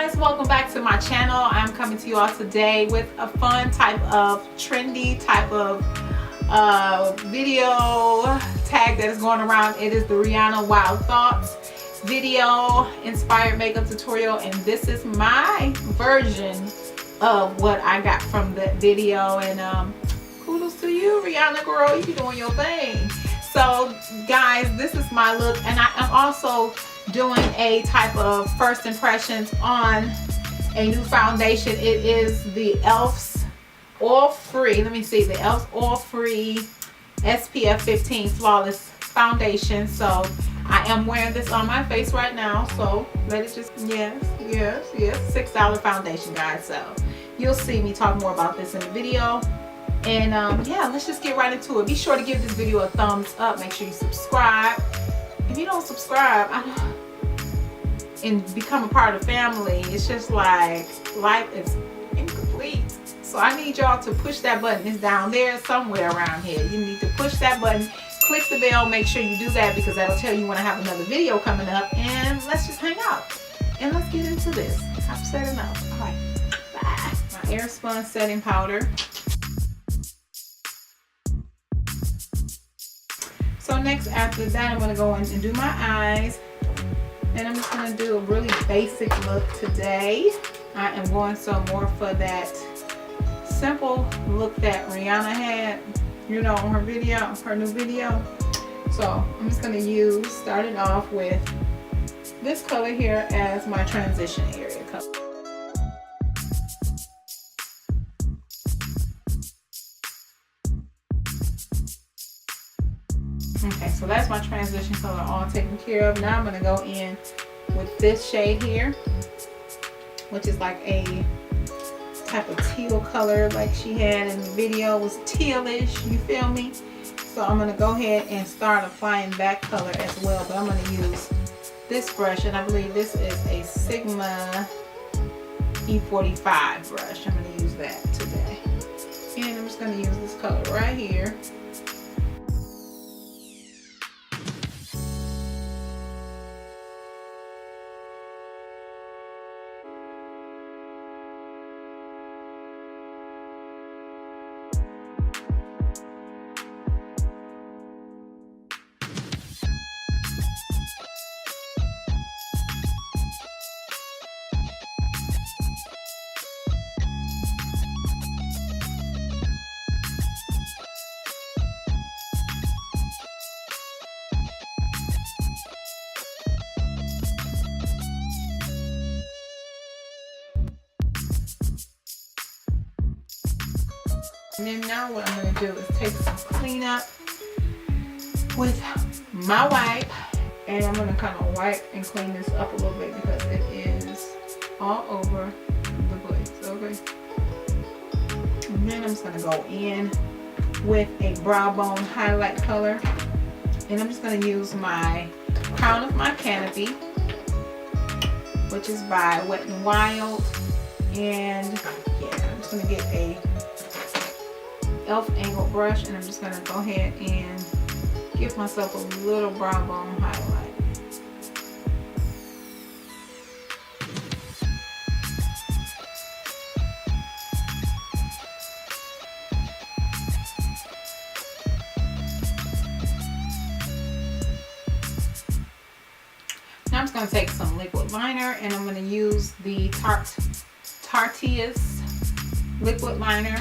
guys, welcome back to my channel. I'm coming to you all today with a fun type of trendy type of video tag that is going around. It is the Rihanna Wild Thoughts video inspired makeup tutorial, and this is my version of what I got from the video. And kudos to you, Rihanna girl, you be doing your thing. So guys, this is my look, and I am also doing a type of first impressions on a new foundation. It is the e.l.f.'s Oil Free, let me see, the e.l.f.'s Oil Free SPF 15 Flawless Foundation. So I am wearing this on my face right now, so let it just, yes, $6 foundation, guys. So you'll see me talk more about this in the video. And yeah, let's just get right into it. Be sure to give this video a thumbs up. Make sure you subscribe. If you don't subscribe and become a part of the family, it's just like life is incomplete. So I need y'all to push that button. It's down there somewhere around here. You need to push that button, click the bell, make sure you do that, because that'll tell you when I have another video coming up. And let's just hang out and let's get into this. I've said enough. All right, bye. My Airspun setting powder. So next, after that, I'm going to go in and do my eyes. And I'm just going to do a really basic look today. I am going some more for that simple look that Rihanna had, you know, on her video, her new video. So I'm just going to start it off with this color here as my transition area color. Okay, so that's my transition color all taken care of. Now I'm going to go in with this shade here, which is like a type of teal color like she had in the video. It was tealish, you feel me? So I'm going to go ahead and start applying that color as well. But I'm going to use this brush, and I believe this is a Sigma E45 brush. I'm going to use that today. And I'm just going to use this color right here. And then now what I'm going to do is take some cleanup with my wipe, and I'm going to kind of wipe and clean this up a little bit because it is all over the place, okay? And then I'm just going to go in with a brow bone highlight color, and I'm just going to use my Crown of My Canopy, which is by Wet n Wild. And yeah, I'm just going to get a e.l.f. angled brush, and I'm just going to go ahead and give myself a little brow bone highlight. Now I'm just going to take some liquid liner, and I'm going to use the Tarteist liquid liner.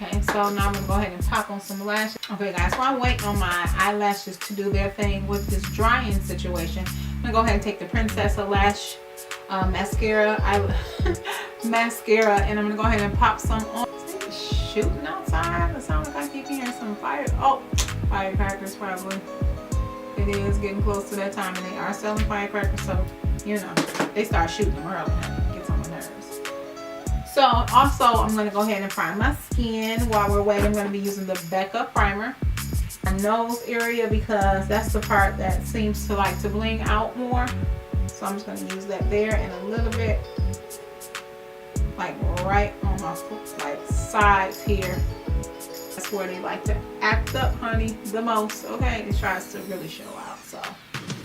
Okay, so now I'm going to go ahead and pop on some lashes. Okay guys, while I'm waiting on my eyelashes to do their thing with this drying situation, I'm going to go ahead and take the Princess Lash mascara, and I'm going to go ahead and pop some on. Is it shooting outside? It sounds like I keep hearing some fire. Oh, firecrackers probably. It is getting close to that time, and they are selling firecrackers, so you know they start shooting them early. It gets on my nerves. So also, I'm going to go ahead and prime my skin. While we're waiting, I'm going to be using the Becca primer. My nose area, because that's the part that seems to like to bling out more. So I'm just going to use that there, and a little bit like right on my like sides here. That's where they like to act up, honey, the most. Okay, it tries to really show out. So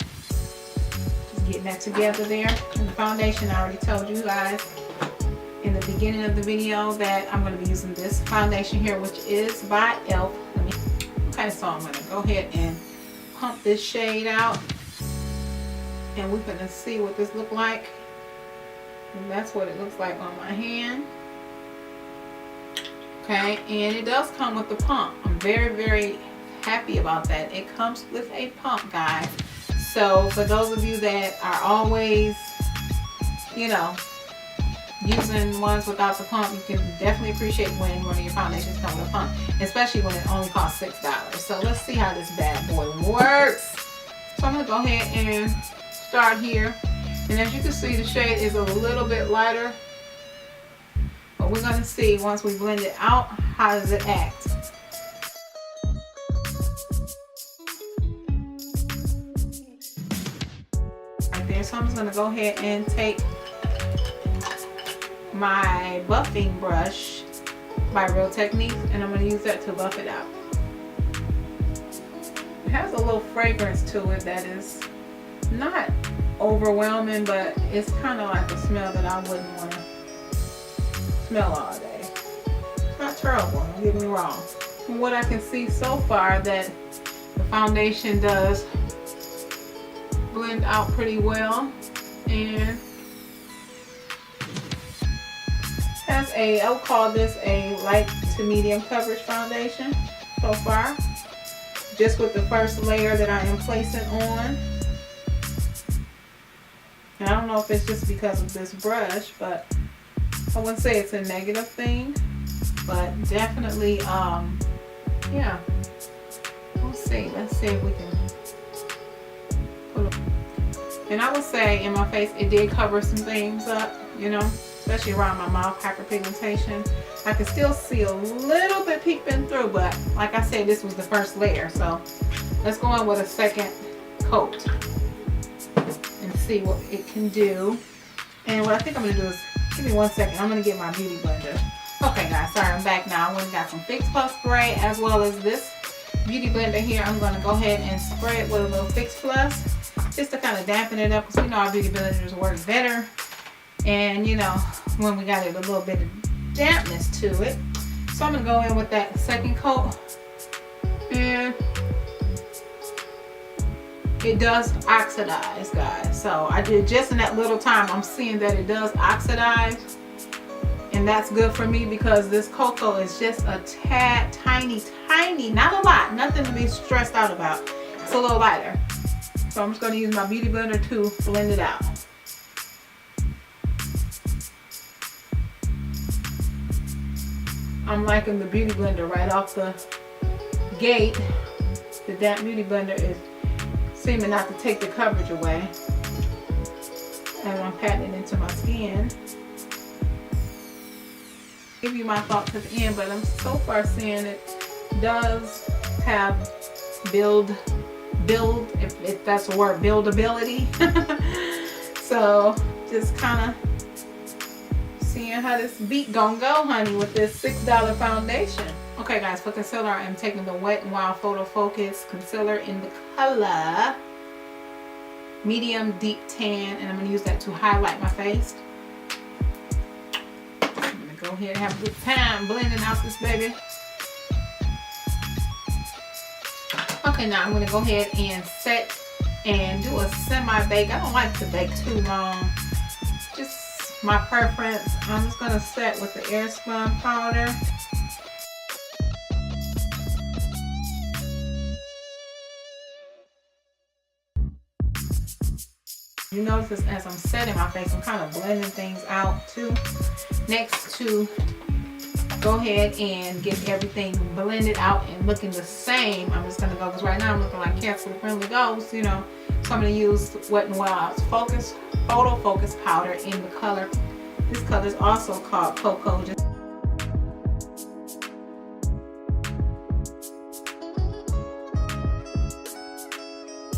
just getting that together there. And the foundation, I already told you guys in the beginning of the video that I'm going to be using this foundation here, which is by e.l.f. Okay, so I'm going to go ahead and pump this shade out, and we're going to see what this looks like. And that's what it looks like on my hand. Okay, and it does come with the pump. I'm very, very happy about that. It comes with a pump, guys. So for those of you that are always, you know, using ones without the pump, you can definitely appreciate when one of your foundations come with a pump, especially when it only costs $6. So let's see how this bad boy works. So I'm going to go ahead and start here. And as you can see, the shade is a little bit lighter. But we're going to see once we blend it out, how does it act. Right there. So I'm just going to go ahead and take my buffing brush by Real Techniques, and I'm going to use that to buff it out. It has a little fragrance to it that is not overwhelming, but it's kind of like a smell that I wouldn't want to smell all day. It's not terrible, don't get me wrong. From what I can see so far, that the foundation does blend out pretty well, and has a, I would call this a light to medium coverage foundation so far, just with the first layer that I am placing on. And I don't know if it's just because of this brush, but I wouldn't say it's a negative thing, but definitely, yeah. Let's see if we can put it. And I would say in my face, it did cover some things up, you know, especially around my mouth, hyperpigmentation. I can still see a little bit peeping through, but like I said, this was the first layer. So let's go in with a second coat and see what it can do. And what I think I'm going to do is, give me 1 second, I'm going to get my beauty blender. Okay guys, sorry, I'm back now. I went and got some Fix Plus spray as well as this beauty blender here. I'm going to go ahead and spray it with a little Fix Plus just to kind of dampen it up, because we know our beauty blenders work better. And you know, when we got it a little bit of dampness to it. So I'm going to go in with that second coat. And it does oxidize, guys. So I did just in that little time, I'm seeing that it does oxidize. And that's good for me, because this cocoa is just a tad, tiny, not a lot, nothing to be stressed out about. It's a little lighter. So I'm just going to use my beauty blender to blend it out. I'm liking the beauty blender right off the gate. The damp beauty blender is seeming not to take the coverage away as I'm patting it into my skin. Give you my thoughts at the end, but I'm so far seeing it does have build, if that's a word, buildability. So just kind of seeing how this beat gonna go, honey, with this $6 foundation. Okay guys, for concealer, I am taking the Wet n Wild Photo Focus concealer in the color medium deep tan, and I'm going to use that to highlight my face. I'm going to go ahead and have a good time blending out this baby. Okay, now I'm going to go ahead and set and do a semi-bake. I don't like to bake too long, just my preference. I'm just going to set with the Airspun powder. You notice as I'm setting my face, I'm kind of blending things out too. Next to go ahead and get everything blended out and looking the same, I'm just gonna go, because right now I'm looking like Cancer Friendly Ghost, you know. So I'm gonna use Wet n Wild's Photo Focus Powder in the color. This color is also called Cocoa.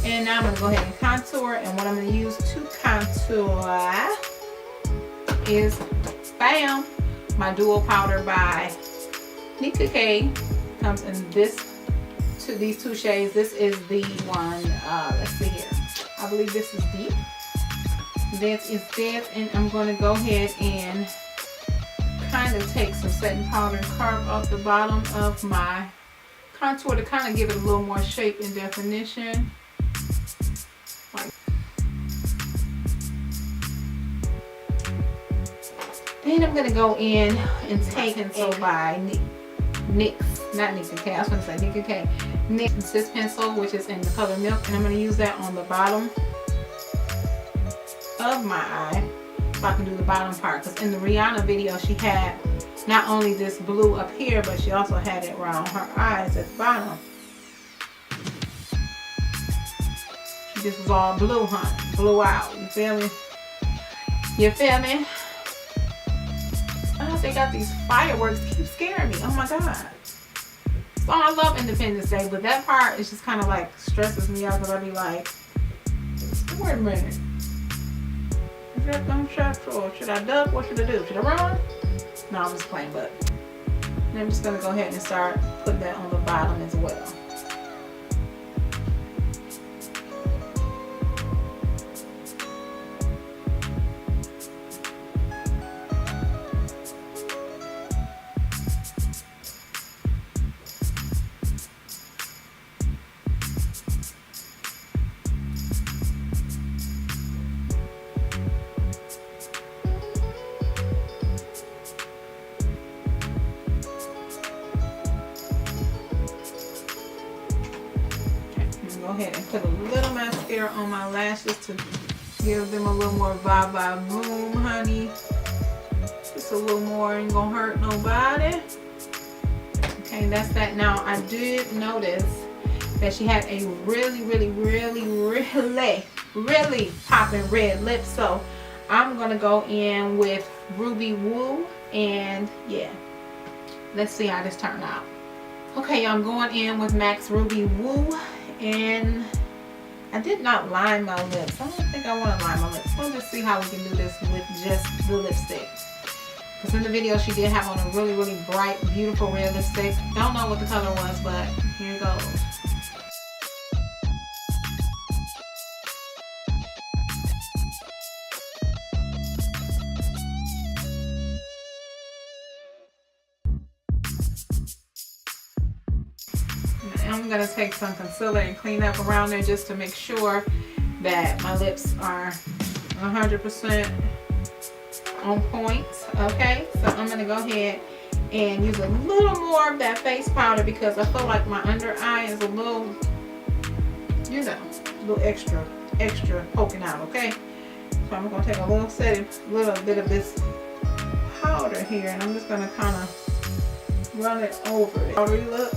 And now I'm going to go ahead and contour, and what I'm going to use to contour is, bam, my Duo Powder by Nika K. Comes in these two shades. This is the one, let's see here. I believe this is deep. This is deep, and I'm going to go ahead and kind of take some setting powder and carve out the bottom of my contour to kind of give it a little more shape and definition. Then I'm gonna go in and take Pencil by NYX, not Nika K. I was gonna say Nika K. NYX Insist Pencil, which is in the color Milk, and I'm gonna use that on the bottom of my eye, so I can do the bottom part. Because in the Rihanna video, she had not only this blue up here, but she also had it around her eyes at the bottom. She just was all blue, honey, blue out. You feel me? You feel me? Oh, they got these fireworks, keep scaring me. Oh my god. So I love Independence Day, but that part is just kind of like stresses me out, because I'll be like, wait a minute. Is that gunshot, or should I duck? What should I do? Should I run? No, I'm just playing, but I'm just gonna go ahead and start putting that on the bottom as well. Go ahead and put a little mascara on my lashes to give them a little more vibe boom, honey. Just a little more, ain't gonna hurt nobody. Okay, that's that. Now I did notice that she had a really popping red lip, so I'm gonna go in with Ruby Woo, and yeah, let's see how this turned out. Okay, I'm going in with MAC's Ruby Woo. And I did not line my lips. I don't think I want to line my lips. We'll just see how we can do this with just the lipstick. Because in the video she did have on a really bright, beautiful red lipstick. Don't know what the color was, but here it goes. I'm going to take some concealer and clean up around there just to make sure that my lips are 100% on point. Okay, so I'm going to go ahead and use a little more of that face powder, because I feel like my under eye is a little, you know, a little extra poking out. Okay, so I'm going to take a little bit of this powder here, and I'm just going to kind of run it over it. Powdery look.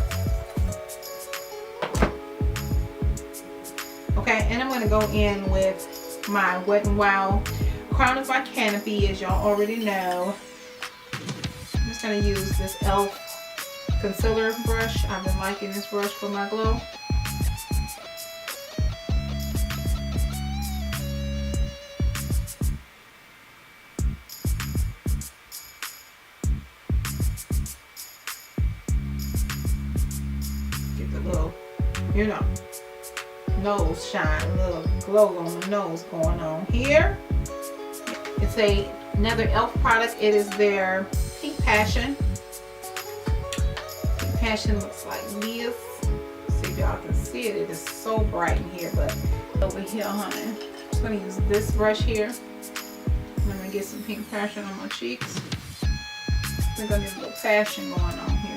Okay, and I'm going to go in with my Wet n Wild Crown is by Canopy, as y'all already know. I'm just going to use this e.l.f. concealer brush. I've been liking this brush for my glow. Get the little, you know, nose shine, a little glow on the nose going on here. It's another e.l.f. product. It is their Pink Passion. Pink Passion looks like this. See if y'all can see it. It is so bright in here, but over here, honey, I'm just gonna use this brush here. I'm gonna get some Pink Passion on my cheeks. We're gonna get a little passion going on here.